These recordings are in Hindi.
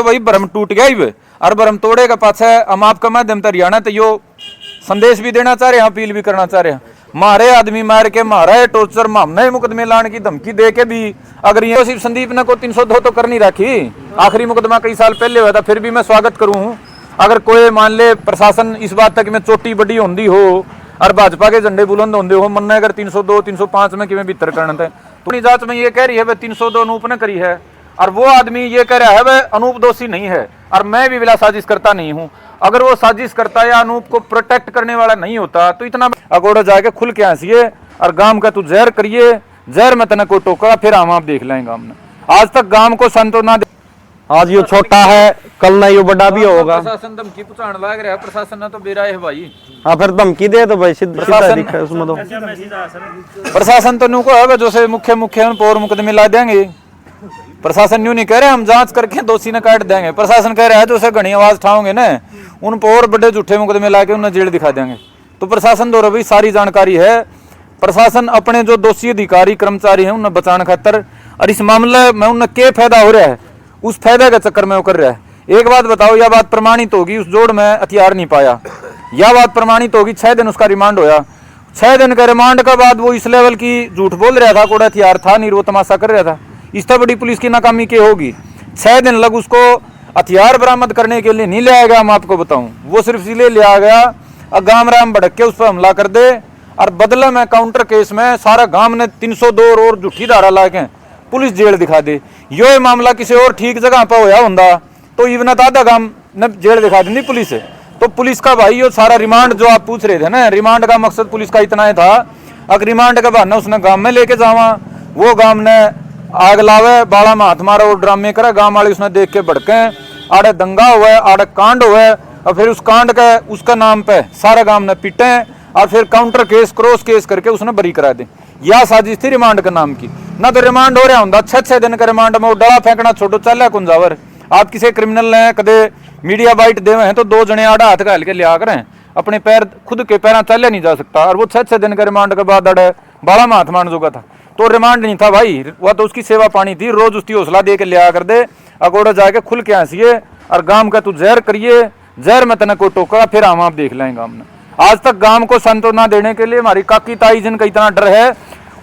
वही भ्रम टूट गया ही और भ्रम तोड़े का पाछे हम आपका माध्यम तो हरियाणा तो यो संदेश भी देना चाह रहे हैं, अपील भी करना चाह रहे हैं। मारे आदमी मार के मारा है टोर्चर हमने मुकदमे लाने की धमकी दे के भी अगर ये सिर्फ संदीप ने को 302 तो कर नहीं रखी, आखिरी मुकदमा कई साल पहले हुआ था, फिर भी मैं स्वागत करूं। अगर कोई मान ले प्रशासन इस बात तक में चोटी बड़ी होंदी हो और भाजपा के झंडे बुलंद होंदे हो, मन ने अगर 302 305 में किमें भीतर करना था तो जांच में ये कह रही है वह 302 अनूप ने करी है और वो आदमी ये कह रहा है वह अनूप दोषी नहीं है और मैं भी बिला साजिश करता नहीं हूँ। अगर वो साजिश करता या अनूप को प्रोटेक्ट करने वाला नहीं होता तो इतना अगोड़ा जाके खुल के हंसिए और गांव का तू जहर करिए, जहर में तना को टोका फिर हम आप देख लेंगे। गांव ने आज तक गांव को संतोना दे, आज यो छोटा है कल ना यो बड़ा भी होगा। प्रशासन धमकी पुचाण लग रहा है, प्रशासन ने तो बेरा है भाई। हाँ फिर धमकी दे तो भाई सीधा दिखा उसमें तो प्रशासन तो न्यू को है जो से मुख्य और मुकदमे ला देंगे। प्रशासन न्यू नहीं कह रहे हम जांच करके दोषी ने काट देंगे, प्रशासन कह रहा है जो से घनी आवाज उठाओगे ना उन पर और बड़े झूठे मुकदमे ला के उन्हें जेल दिखा देंगे। तो प्रशासन द्वारा भी सारी जानकारी है। प्रशासन अपने जो दोषी अधिकारी कर्मचारी हैं उन्हें बचाने खातर और इस मामले में उन्हें क्या फायदा हो रहा है उस फायदे के चक्कर में वो कर रहा है। एक बात बताओ, यह बात प्रमाणित होगी उस जोड़ में हथियार नहीं पाया, यह बात प्रमाणित होगी 6 दिन उसका रिमांड होया। 6 दिन का रिमांड के बाद वो इस लेवल की झूठ बोल रहा था, कोई हथियार था नहीं, वो तमाशा कर रहा था। इस तरह बड़ी पुलिस की नाकामी क्या होगी? 6 दिन लग उसको हथियार बरामद करने के लिए नहीं लिया गया। मैं आपको बताऊं वो सिर्फ इसलिए लिया गया गांव राम भड़क के उस पर हमला कर दे और बदले में काउंटर केस में सारा गांव ने 302 और झूठी धारा ला के पुलिस जेल दिखा दे। यो मामला किसी और ठीक जगह पर होया होंदा तो इवन आधा गांव ने जेल दिखा दी पुलिस है। तो पुलिस का भाई यो सारा रिमांड जो आप पूछ रहे थे ना, रिमांड का मकसद पुलिस का इतना ही था अगर रिमांड का बहाना उसने गांव में लेके जावा, वो गांव ने आग लावे, बाड़ा में हाथ मारा और ड्रामे करे, गांव वाले उसने देख के भड़के, आड़े दंगा हुआ, आड़े कांड हुआ और फिर उस कांड का उसका नाम पे सारा गांव ने पीटे और फिर काउंटर केस क्रॉस केस करके उसने बरी करा दे। यह साजिश थी रिमांड के नाम की। ना तो रिमांड हो रहा होंगे 6 दिन का रिमांड में वो डला फेंकना छोड़ो चल कुंजावर। आप किसी क्रिमिनल ने कदे मीडिया बाइट देवे हैं तो 2 जने आड़ा हाथ घाल के लिया करें, अपने पैर खुद के पैर चले नहीं जा सकता। और वो 6 दिन का रिमांड के बाद अड़े बाड़ा में हाथ मारने जोगा था तो रिमांड नहीं था भाई, वह तो उसकी सेवा पानी थी। रोज उसकी हौसला दे के लिया कर दे, अगोड़ा जाके खुल के हंसीए और गांव का तू जहर करिए, जहर में तना को टोका फिर हम आप देख लेंगे। गांव ने आज तक गांव को सांत्वना देने के लिए हमारी काकी ताई जिनका इतना डर है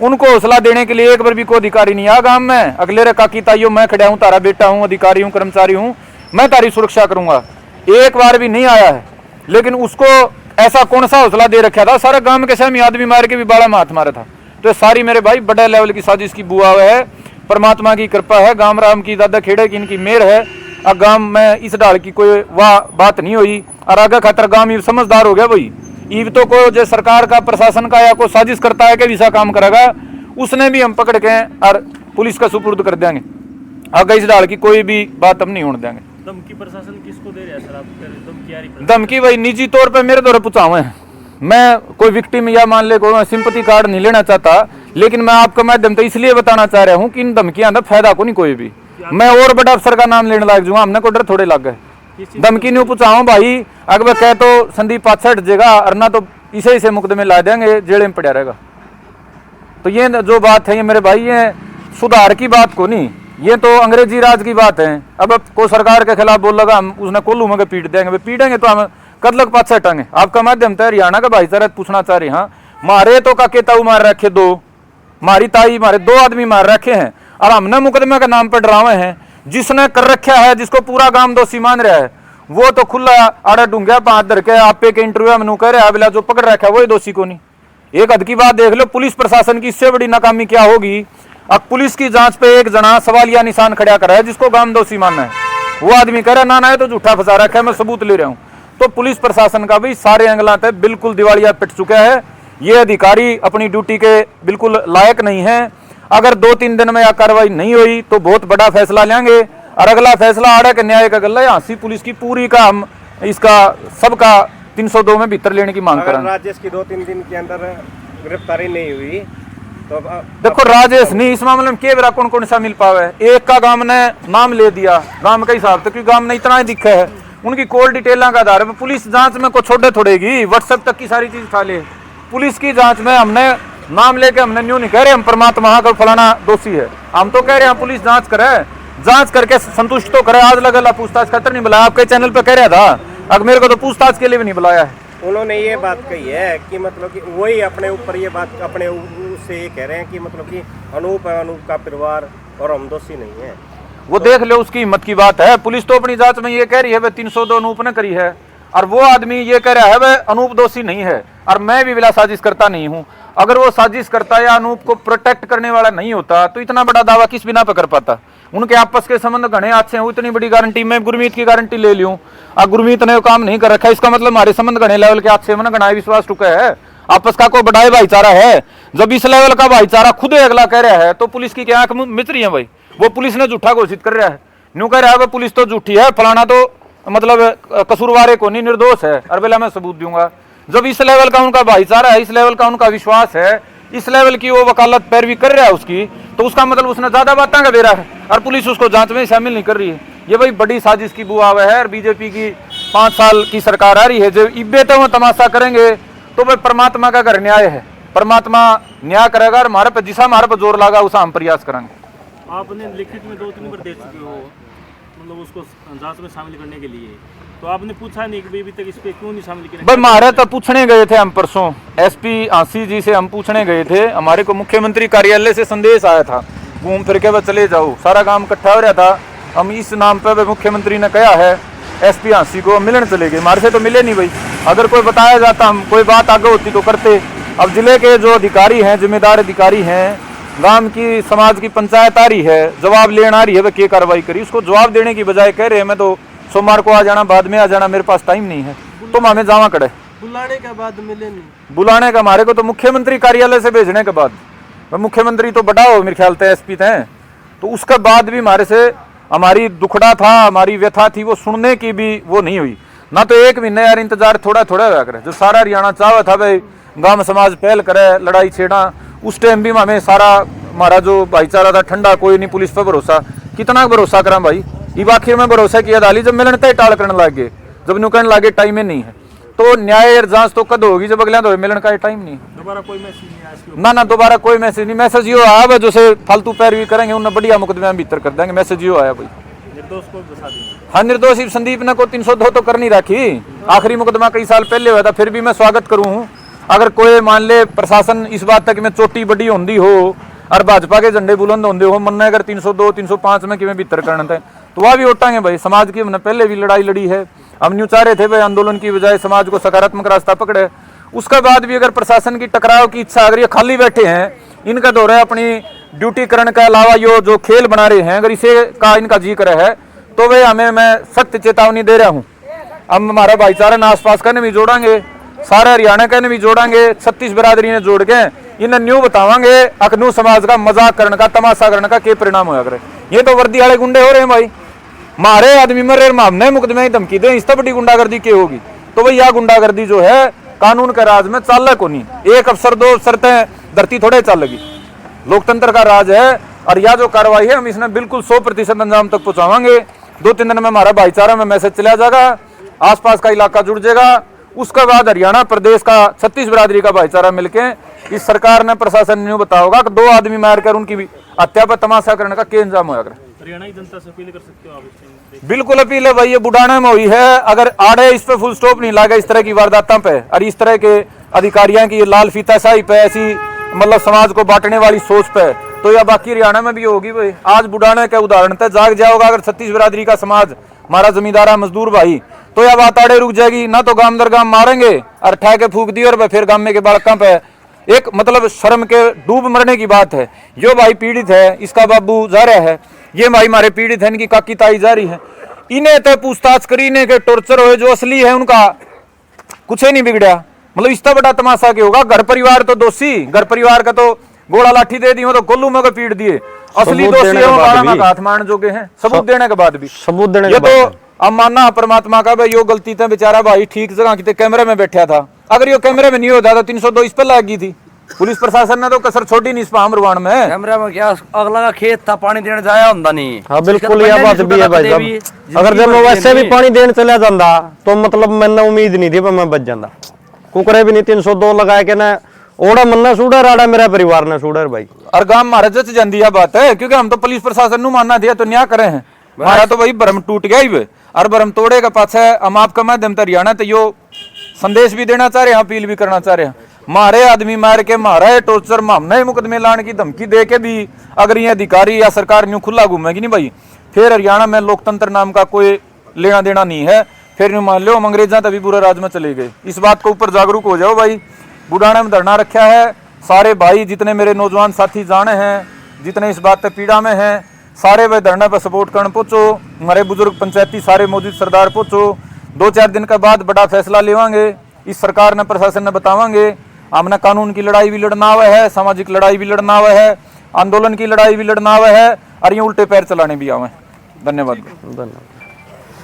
उनको हौसला देने के लिए एक बार भी कोई अधिकारी नहीं आया गांव में। अगले रे काकी ताइयों मैं खड़ा हूँ, तारा बेटा हूँ, अधिकारी हूँ, कर्मचारी हूँ, मैं तारी सुरक्षा करूंगा, एक बार भी नहीं आया है। लेकिन उसको ऐसा कौन सा हौसला दे रखा था? सारा गांव के सहमी आदमी मार के भी बाड़ा में हाथ मारा था। तो सारी मेरे भाई बड़े लेवल की साजिश की बुआ है, परमात्मा की कृपा है, गांव राम की दादा खेड़े की इनकी मेहर है। अब गांव में इस डाल की कोई वाह बात नहीं हुई और आगे खातर गांव ये समझदार हो गया भाई। ईव तो को जो सरकार का प्रशासन का या कोई साजिश करता है कि विसा काम करेगा उसने भी हम पकड़ के और पुलिस का सुपुर्द कर देंगे। आगे इस डाल की कोई भी बात हम नहीं होने देंगे। धमकी प्रशासन किसको दे रहा है सर? आप धमकी भाई निजी तौर पे मेरे द्वारा पूछावे हैं, मैं कोई विक्टिम या मान ले कोई सिंपैथी कार्ड नहीं लेना चाहता, लेकिन मैं आपका माध्यम तो इसलिए बताना चाह रहा हूँ कि इन धमकियां का फायदा को नहीं कोई भी। मैं और बड़ा अफसर का नाम लेने लग जाऊंगा, हमने को डर थोड़े लग गए। धमकी नहीं पूछाऊं भाई, अगर कह तो संदीप पाछा हट जाएगा और ना तो इसे इसे मुकदमे ला देंगे, जेल में पड़ा रहेगा। तो ये जो बात है ये मेरे भाई ये सुधार की बात को नहीं, ये तो अंग्रेजी राज की बात है। अब को सरकार के खिलाफ बोल लगा हम उसने कोल्लू में पीट देंगे, पीटेंगे तो हम कदलक पाछा हटाएंगे। आपका माध्यम था हरियाणा का भाईचारा पूछना चाह रहे हैं, मारे तो काके ताऊ मार रखे 2, मारी ताई मारे 2 आदमी मार रखे हैं और हमने मुकदमे के नाम पर डरावे हैं। जिसने कर रखा है, जिसको पूरा गांव दोषी मान रहा है, वो तो खुला आड़ा डूंगा पांच धर के आपे के इंटरव्यू में कह रहा है बिला जो पकड़ रखा है वही दोषी को नहीं। एक हद की बात देख लो, पुलिस प्रशासन की इससे बड़ी नाकामी क्या होगी? अब पुलिस की जांच पे एक जना सवालिया निशान खड़ा कर रहा है जिसको गांव दोषी मानना है, वो आदमी कह रहा है ना है तो झूठा फंसा रखा है, मैं सबूत ले रहा हूं। तो पुलिस प्रशासन का भी सारे एंगलों से बिल्कुल दिवालिया पिट चुका है। ये अधिकारी अपनी ड्यूटी के बिल्कुल लायक नहीं है। अगर 2-3 दिन में यह कार्रवाई नहीं हुई तो बहुत बड़ा फैसला लेंगे और अगला फैसला आड़ा के न्याय का गल्ला यहाँ पुलिस की पूरी का हम इसका सबका 302 में भीतर लेने की मांग करेंगे। राजेश की 2-3 दिन के अंदर गिरफ्तारी नहीं हुई तो देखो राजेश नहीं, इस मामले में केवरा कौन कौन सा मिल पावे? एक का गांव ने नाम ले दिया गांव के हिसाब से, क्योंकि गांव ने इतना ही दिखा है, उनकी कॉल डिटेलों का आधार है। पुलिस जांच में को छोड़े छोड़ेगी, व्हाट्सएप तक की सारी चीज उठा ले। पुलिस की जांच में हमने नाम लेके हमने न्यू नहीं कह रहे हम परमात्मा का फलाना दोषी है, हम तो कह रहे हैं पुलिस जांच करे, जांच करके संतुष्ट तो करे। आज लगा पूछताछ खातर नहीं बुलाया, आपके चैनल पे कह रहा था, अब मेरे को तो पूछताछ के लिए भी नहीं बुलाया है। उन्होंने ये बात कही है कि मतलब कि वही अपने ऊपर ये बात अपने उससे ये कह रहे हैं कि मतलब कि अनूप है, अनूप का परिवार, और हम दोषी नहीं है। वो देख लो, उसकी हिम्मत की बात है। पुलिस तो अपनी जांच में ये कह रही है वह 302 अनूप ने करी है, और वो आदमी ये कह रहा है वह अनूप दोषी नहीं है, और मैं भी बिला साजिश करता नहीं हूं। अगर वो साजिश करता या अनूप को प्रोटेक्ट करने वाला नहीं होता तो इतना बड़ा दावा किस बिना पर कर पाता। उनके आपस के संबंध घने अच्छे हैं, इतनी बड़ी गारंटी मैं गुरमीत की गारंटी ले लूं, और गुरमीत ने वो काम नहीं कर रखा, इसका मतलब हमारे संबंध घने लेवल के अच्छे मन घना विश्वास टुका है, आपस का कोई बढ़ाए भाईचारा है। जब इस लेवल का भाईचारा खुद अगला कह रहा है तो पुलिस की क्या आंख मिच रही है भाई? वो पुलिस ने झूठा घोषित कर रहा है, न्यू कह रहा है वो पुलिस तो झूठी है, फलाना तो मतलब कसूरवारे को नहीं, निर्दोष है, और बेला मैं सबूत दूंगा। जब इस लेवल का उनका भाईचारा है, इस लेवल का उनका विश्वास है, इस लेवल की वो वकालत पैरवी कर रहा है उसकी, तो उसका मतलब उसने ज्यादा बातें का बेरा है, और पुलिस उसको जांच में शामिल नहीं कर रही है। ये भाई बड़ी साजिश की बुआ है, और बीजेपी की 5 साल की सरकार आ रही है, जो इब्बे तो वो तमाशा करेंगे तो भाई परमात्मा का घर न्याय है, परमात्मा न्याय करेगा, और हमारे पे जिसा हमारे पे जोर लगा उसा हम प्रयास करेंगे। आपने लिखित में 2-3 बार दे चुके हो, मतलब उसको जांच में शामिल करने के लिए, तो आपने पूछा नहीं कि भाई अभी तक इस पे क्यों नहीं शामिल किया? भाई हमारे तो पूछने गए थे हम परसों, एसपी आंसी जी से हम पूछने गए थे, हमारे को मुख्यमंत्री कार्यालय से संदेश आया था, घूम फिर के वह चले जाओ, सारा काम इकट्ठा हो रहा था। हम इस नाम पे मुख्यमंत्री ने कहा है एसपी आंसी को, मिलने चले गए, हमारे से तो मिले नहीं भाई। अगर कोई बताया जाता, हम कोई बात आगे होती तो करते। अब जिले के जो अधिकारी हैं, जिम्मेदार अधिकारी हैं, गांव की समाज की पंचायत आ रही है, जवाब लेना आ रही है, वह क्या कार्रवाई करी, उसको जवाब देने की बजाय कह रहे हैं मैं तो सोमवार को आ जाना, बाद में आ जाना, मेरे पास टाइम नहीं है, तो हमें जावा कड़े। बुलाने के बाद मिले नहीं, बुलाने का हमारे को तो मुख्यमंत्री कार्यालय से भेजने के बाद, मुख्यमंत्री तो बड़ा हो मेरे ख्याल से एसपी थे, तो उसके बाद भी हमारे से हमारी दुखड़ा था, हमारी व्यथा थी, वो सुनने की भी वो नहीं हुई ना। तो 1 महीने यार इंतजार थोड़ा थोड़ा हुआ करे, जो सारा हरियाणा चाहवा था भाई गांव समाज पहल करे, लड़ाई छेड़ा, उस टाइम भी हमें सारा हमारा जो भाईचारा था ठंडा, कोई नहीं, पुलिस पर भरोसा, कितना भरोसा करा भाई। ये आखिर में भरोसा किया डाली जब मिलने तय टाल करने लगे, जब न्यू कहने लगे टाइम ही नहीं है, तो न्याय और जांच तो कद होगी जब अगले तो मिलने का टाइम नहीं। दोबारा कोई मैसेज नहीं आया? ना दोबारा कोई मैसेज नहीं। मैसेज यो आया भाई, जो से फालतू पैरवी करेंगे उन्हें बढ़िया मुकदमे में भीतर कर देंगे, मैसेज यो आया भाई। निर्दोष को बता देंगे। हाँ, निर्दोष संदीप ने को 302 तो कर नहीं रखी, आखिरी मुकदमा कई साल पहले हुआ था, फिर भी मैं स्वागत करूँ अगर कोई मान ले प्रशासन इस बात तक में चोटी बड़ी होंदी हो और भाजपा के झंडे बुलंद होंदे हो, मन अगर 302 305 में कि भीतर करना था तो वह भी उठाएंगे भाई। समाज की हमने पहले भी लड़ाई लड़ी है, हम न्यू चाह रहे थे भाई आंदोलन की बजाय समाज को सकारात्मक रास्ता पकड़े। उसके बाद भी अगर प्रशासन की टकराव की इच्छा, अगर ये खाली बैठे हैं, इनका दौर है अपनी ड्यूटी करने के अलावा यो जो खेल बना रहे हैं, अगर इसे का इनका जी करे है तो भाई हमें मैं सख्त चेतावनी दे रहा हूँ। हम हमारा भाईचारा ने आसपास का ने भी जोड़ांगे, सारे हरियाणा का ने भी जोड़ांगे, 36 बिरादरी ने जोड़ के इन्हें न्यू बतावांगे अखनू समाज का मजाक करने का, तमाशा करने का क्या परिणाम होया करे। ये तो वर्दी वाले गुंडे हो रहे हैं भाई, मारे आदमी मरे, हमने मुकदमे धमकी दे, इस बड़ी गुंडागर्दी क्या होगी? तो भाई यह गुंडागर्दी जो है कानून के राज में चाल को नहीं, एक अफसर 2 अफसर तय धरती थोड़े चल लगी, लोकतंत्र का राज है। और यह जो कार्रवाई है हम इसने बिल्कुल 100% अंजाम तक पहुंचावांगे। 2-3 दिन में हमारा भाईचारा में मैसेज चला जाएगा, आसपास का इलाका जुड़ जाएगा। उसके बाद हरियाणा प्रदेश का 36 बिरादरी का भाईचारा मिलके इस सरकार ने प्रशासन ने बता होगा कि 2 आदमी मारकर उनकी हत्या पर तमाशा करने का क्या इंजाम होगा। हरियाणा की जनता से अपील कर सकते हो आप इस टाइम? बिल्कुल अपील है भाई, ये बुढ़ाने में हुई है, अगर आड़े इस पे फुल स्टॉप नहीं लगा इस तरह की वारदातों पे और इस तरह के अधिकारियों की लाल फीताशाही पे, ऐसी मतलब समाज को बांटने वाली सोच पे, तो यह बाकी हरियाणा में भी होगी भाई। आज बुढ़ाने के उदाहरण तक जाग जाओगा अगर 36 बिरादरी का समाज, हमारा जमींदारा मजदूर भाई, तो यह बात आड़े रुक जाएगी ना। तो गांव दर गांव मारेंगे और ठा के फूक दी और फिर गांव में के बालकों पे एक मतलब शर्म के डूब मरने की बात है। जो भाई पीड़ित है, इसका बाबू जा रहा है, ये भाई हमारे पीड़ित है, इनकी काकी ताई जा रही है, इन्हें तो पूछताछ करीने के टॉर्चर हुए, जो असली है उनका कुछ ही नहीं बिगड़ा। मतलब इतना बड़ा तमाशा क्या होगा? घर परिवार तो दोषी, घर परिवार का तो गोला लाठी दे दी हो तो गोलू में को पीट दिए, असली दोषी है वो 12 में हाथ मारने जोगे हैं, सबूत देने के बाद भी। सबूत देने ये के बाद तो अब मानना परमात्मा का भाई, यो गलती था बेचारा भाई, ठीक जगह कितने कैमरे में बैठा था, अगर यो कैमरे में नहीं होता तो 302 इस पर लग गई थी। पुलिस प्रशासन ने तो कसर छोड़ी नहीं इस पामरवान में। कैमरा में क्या अगला का खेत था, पानी देने जाया ਹੁੰਦਾ नहीं। हाँ बिल्कुल, यह बात भी है भाई साहब। अगर जब मैं वैसे भी पानी देने चला जाता तो मतलब मैंने उम्मीद नहीं थी पर मैं बच जाता। कुकरे भी नहीं 302 लगा के ना ओड़ा मन्ना सूडर आड़ा मेरा परिवार ने सूडर भाई। और गांव महाराज जच जाती है बात है, क्योंकि हम तो पुलिस प्रशासन नु मानना दिया तो न्याय करे हैं। हमारा तो भाई भ्रम टूट गया ही वे, और भ्रम तोड़े का पाछे हम आपका माध्यम तो हरियाणा तो यो संदेश भी देना चाह रहे हैं, अपील भी करना चाह रहे हैं। मारे आदमी मार के मारा है टोर्चर में हमने मुकदमे लाने की धमकी दे के भी अगर ये अधिकारी या सरकार न्यू खुला घूमेगी नहीं भाई, फिर हरियाणा में लोकतंत्र नाम का कोई लेना देना नहीं है। फिर न्यू मान लो हम अंग्रेजा तभी पूरा राज में चले गए। इस बात के ऊपर जागरूक हो जाओ भाई। बुढ़ाना में धरना रखा है, सारे भाई जितने मेरे नौजवान साथी जाने हैं, जितने इस बात पे पीड़ा में हैं, सारे वे धरना पर सपोर्ट करने पहुंचो। हमारे बुजुर्ग पंचायती सारे मौजूद सरदार पहुंचो। 2-4 दिन के बाद बड़ा फैसला लेवांगे, इस सरकार ने प्रशासन ने बतावांगे। हमने कानून की लड़ाई भी लड़ना हुआ है, सामाजिक लड़ाई भी लड़ना हुआ है, आंदोलन की लड़ाई भी लड़ना हुआ है, और ये उल्टे पैर चलाने भी आवे। धन्यवाद। धन्यवाद।